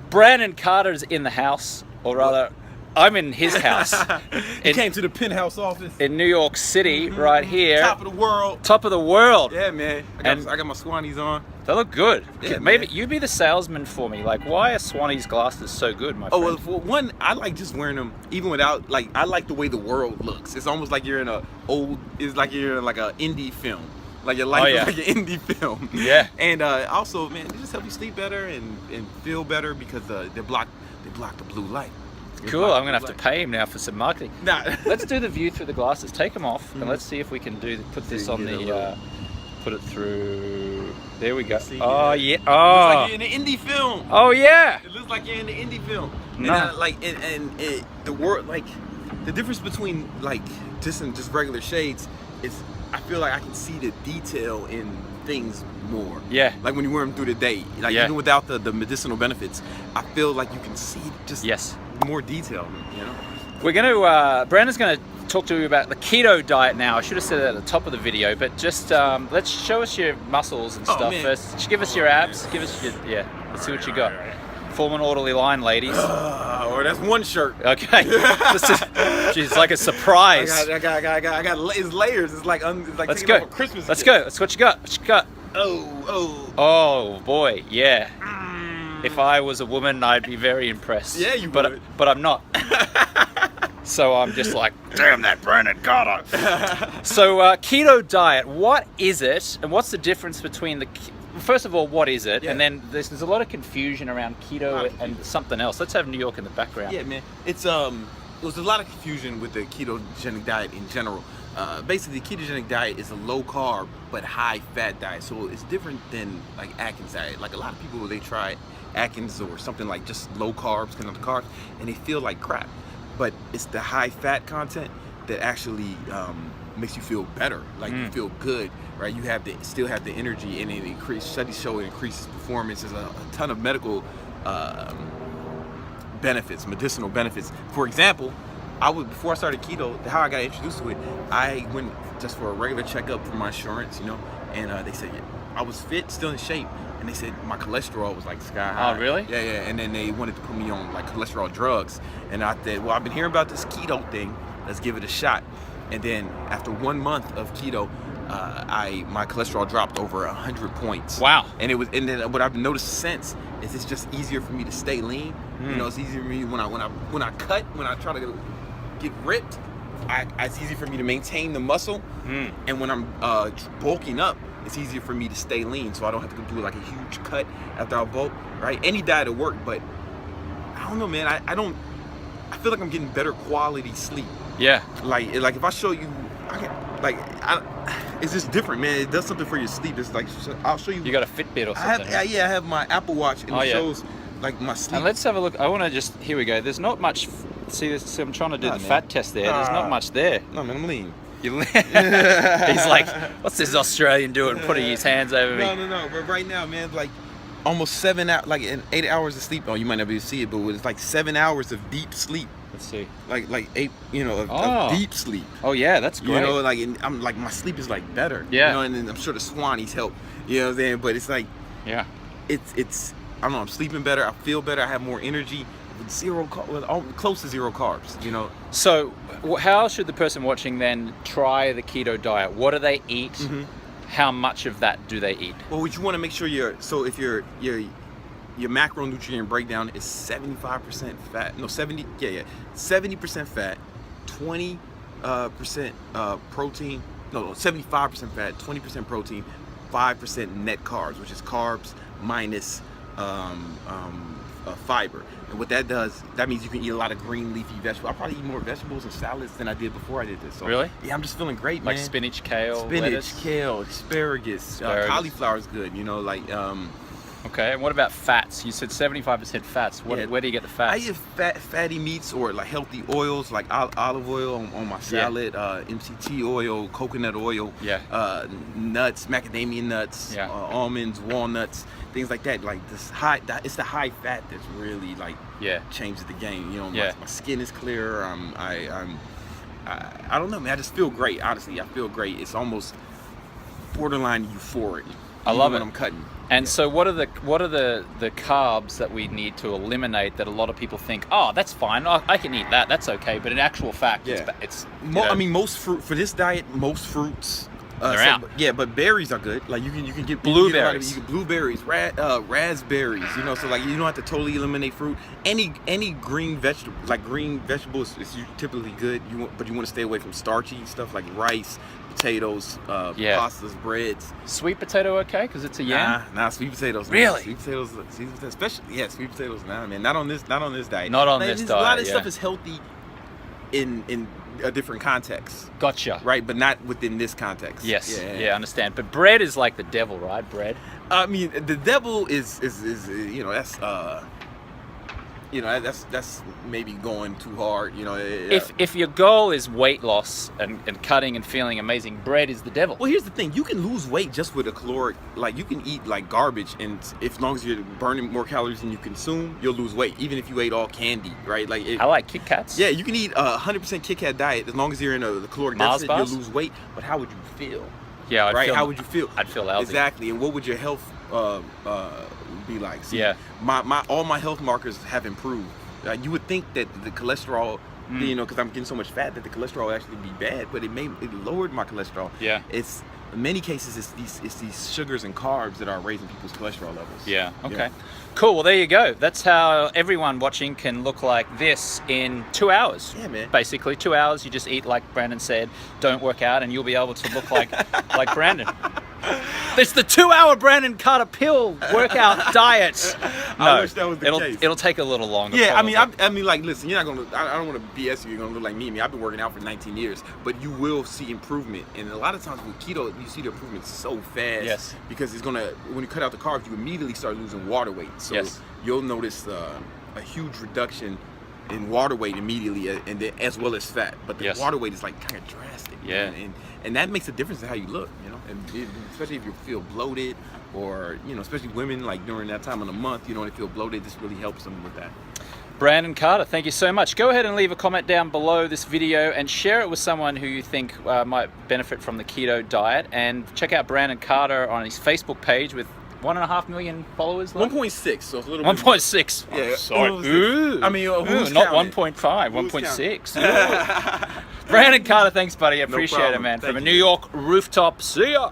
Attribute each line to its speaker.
Speaker 1: Brandon Carter's in the house, or rather, I'm in his house.
Speaker 2: He came to the penthouse office
Speaker 1: in New York City, right here.
Speaker 2: Top of the world.
Speaker 1: Top of the world.
Speaker 2: Yeah, man. I got my Swannies on.
Speaker 1: They look good.
Speaker 2: Yeah,
Speaker 1: maybe
Speaker 2: man.
Speaker 1: you be the salesman for me. Like, why are Swannies glasses so good, my friend?
Speaker 2: Oh, well, for one, I like just wearing them even without, like, I like the way the world looks. It's almost like you're in it's like you're in like an indie film. Like your life is like an indie film.
Speaker 1: Yeah.
Speaker 2: And also, man, they just help you sleep better and feel better because they block the blue light.
Speaker 1: Cool. I'm gonna have to pay him now for some marketing.
Speaker 2: Nah.
Speaker 1: Let's do the view through the glasses. Take them off, and let's see if we can put this on the. Put it through. There we go. Oh yeah. Oh.
Speaker 2: It looks like you're in an indie film.
Speaker 1: Oh yeah.
Speaker 2: It looks like you're in the indie film.
Speaker 1: No.
Speaker 2: And the word, like, the difference between like just regular shades is I feel like I can see the detail in things more.
Speaker 1: Yeah.
Speaker 2: Like when you wear them through the day, like even without the medicinal benefits, I feel like you can see just more detail. You know.
Speaker 1: We're gonna. Brandon's gonna talk to you about the keto diet now. I should have said it at the top of the video, but just let's show us your muscles and stuff first. Just give us your abs. Give us your Let's see what you got. Form an orderly line, ladies.
Speaker 2: Or that's one shirt.
Speaker 1: Okay. She's like a surprise.
Speaker 2: I got it's layers. It's like
Speaker 1: let's go.
Speaker 2: A Christmas
Speaker 1: let's
Speaker 2: gift.
Speaker 1: go. That's what you got. What you got? Oh boy, yeah. If I was a woman, I'd be very impressed.
Speaker 2: Yeah, you would.
Speaker 1: But I'm not. So I'm just like, damn that Brandon Carter. So keto diet, what is it, and what's the difference between first of all, what is it? Yeah. And then there's a lot of confusion around keto and something else. Let's have New York in the background.
Speaker 2: Yeah, man. There's a lot of confusion with the ketogenic diet in general. Basically, the ketogenic diet is a low carb but high fat diet. So it's different than like Atkins diet. Like a lot of people, they try Atkins or something like just low carbs, kind of carbs, and they feel like crap. But it's the high fat content that actually makes you feel better, like you feel good, right? You still have the energy, and it studies show it increases performance. There's a ton of medical benefits, medicinal benefits. For example, before I started keto, how I got introduced to it, I went just for a regular checkup for my insurance, you know, and they said I was fit, still in shape. And they said my cholesterol was like sky high.
Speaker 1: Oh, really?
Speaker 2: Yeah. And then they wanted to put me on like cholesterol drugs. And I said, well, I've been hearing about this keto thing. Let's give it a shot. And then after 1 month of keto, my cholesterol dropped over 100 points.
Speaker 1: Wow.
Speaker 2: And then what I've noticed since is it's just easier for me to stay lean. You know, it's easier for me when I try to get ripped. It's easy for me to maintain the muscle. And when I'm bulking up, it's easier for me to stay lean, so I don't have to go do like a huge cut after I bulk, right? Any diet will work, but I don't know, man. I feel like I'm getting better quality sleep. Yeah. Like if I show you, it's just different, man. It does something for your sleep. It's like, I'll show you.
Speaker 1: You got a Fitbit or something?
Speaker 2: I have my Apple Watch, and it shows like my sleep.
Speaker 1: And let's have a look. I want to here we go. There's not much. See, I'm trying to do the fat test there. There's not much there.
Speaker 2: No, man, I'm lean.
Speaker 1: He's like, what's this Australian doing, putting his hands over me?
Speaker 2: No. But right now, man, like almost 7 hours, like 8 hours of sleep. Oh, you might not be able to see it, but it's like 7 hours of deep sleep.
Speaker 1: Let's see.
Speaker 2: Like 8, of deep sleep.
Speaker 1: Oh yeah, that's great.
Speaker 2: You know, like I'm like my sleep is like better.
Speaker 1: Yeah.
Speaker 2: You know, and then I'm sure the Swannies help. You know what I'm saying? But it's like, it's I don't know. I'm sleeping better. I feel better. I have more energy. Close to zero carbs, you know.
Speaker 1: So how should the person watching then try the keto diet? What do they eat? How much of that do they eat?
Speaker 2: Well, what you want to make sure if your macronutrient breakdown is 75% fat, 70% fat, 20% protein, 75% fat, 20% protein, 5% net carbs, which is carbs minus fiber. And what that does, that means you can eat a lot of green leafy vegetables. I probably eat more vegetables and salads than I did before I did this. So,
Speaker 1: really?
Speaker 2: Yeah, I'm just feeling great, man.
Speaker 1: Like spinach, kale, lettuce?
Speaker 2: kale, asparagus. Cauliflower is good, you know, like.
Speaker 1: Okay, and what about fats? You said 75% fats. Where do you get the fats?
Speaker 2: I eat fatty meats or like healthy oils, like olive oil on my salad, MCT oil, coconut oil, nuts, macadamia nuts, almonds, walnuts, things like that. Like it's the high fat that's really like changes the game. You know, my skin is clearer. I don't know, man. I just feel great. Honestly, I feel great. It's almost borderline euphoric.
Speaker 1: I love
Speaker 2: when
Speaker 1: it.
Speaker 2: I'm cutting.
Speaker 1: And so what are the carbs that we need to eliminate that a lot of people think, oh, that's fine, I can eat that, that's okay, but in actual fact, it's
Speaker 2: I mean, most fruit for this diet, most fruits.
Speaker 1: They're out.
Speaker 2: Yeah, but berries are good. Like you can get
Speaker 1: blueberries,
Speaker 2: you can blueberries, raspberries. You know, so like you don't have to totally eliminate fruit. Any green vegetable, like green vegetables, is typically good. But you want to stay away from starchy stuff like rice, potatoes, pastas, breads.
Speaker 1: Sweet potato okay? Because it's a yam.
Speaker 2: Nah, sweet potatoes.
Speaker 1: Really?
Speaker 2: Sweet potatoes, especially sweet potatoes. Nah, man, not on this diet.
Speaker 1: Not on this diet.
Speaker 2: A lot of stuff is healthy in a different context.
Speaker 1: Gotcha.
Speaker 2: Right, but not within this context.
Speaker 1: Yes. Yeah, I understand. But bread is like the devil, right? Bread.
Speaker 2: I mean, the devil is that's maybe going too hard.
Speaker 1: If your goal is weight loss and cutting and feeling amazing, bread is the devil.
Speaker 2: Well, here's the thing: you can lose weight just with a caloric. Like you can eat like garbage, and as long as you're burning more calories than you consume, you'll lose weight. Even if you ate all candy, right? Like
Speaker 1: I like Kit Kats.
Speaker 2: Yeah, you can eat 100% Kit Kat diet as long as you're in the caloric
Speaker 1: Mars
Speaker 2: deficit.
Speaker 1: bars?
Speaker 2: You'll lose weight, but how would you feel?
Speaker 1: Yeah,
Speaker 2: How would you feel?
Speaker 1: I'd feel lousy.
Speaker 2: Exactly, and what would your health be like? See,
Speaker 1: yeah,
Speaker 2: all my health markers have improved. You would think that the cholesterol, because I'm getting so much fat, that the cholesterol would actually be bad, but it lowered my cholesterol.
Speaker 1: Yeah,
Speaker 2: it's in many cases it's these sugars and carbs that are raising people's cholesterol levels.
Speaker 1: Yeah. Okay. Cool. Well, there you go. That's how everyone watching can look like this in 2 hours.
Speaker 2: Yeah, man.
Speaker 1: Basically, 2 hours. You just eat like Brandon said. Don't work out, and you'll be able to look like Brandon. It's the 2-hour Brandon Carter pill workout diet. No,
Speaker 2: I wish that was the case.
Speaker 1: It'll take a little longer.
Speaker 2: Yeah,
Speaker 1: probably.
Speaker 2: I mean, like, listen, you're not gonna. I don't want to BS you. You're gonna look like me. I've been working out for 19 years, but you will see improvement. And a lot of times with keto, you see the improvement so fast.
Speaker 1: Yes.
Speaker 2: Because when you cut out the carbs, you immediately start losing water weight. So you'll notice a huge reduction in water weight immediately, and then, as well as fat. But the water weight is like kind of drastic.
Speaker 1: Yeah.
Speaker 2: And that makes a difference in how you look, and especially if you feel bloated, or especially women, like during that time of the month, when they feel bloated, this really helps them with that.
Speaker 1: Brandon Carter, thank you so much. Go ahead and leave a comment down below this video and share it with someone who you think might benefit from the keto diet. And check out Brandon Carter on his Facebook page with 1.5 million followers.
Speaker 2: 1.6, so it's a little
Speaker 1: 1.6.
Speaker 2: Yeah,
Speaker 1: oh, sorry.
Speaker 2: Ooh. I mean, who's
Speaker 1: not
Speaker 2: counting?
Speaker 1: 1.5, 1.6. Brandon Carter, thanks, buddy. I appreciate it, man.
Speaker 2: Thank
Speaker 1: From a
Speaker 2: you.
Speaker 1: New York rooftop. See ya.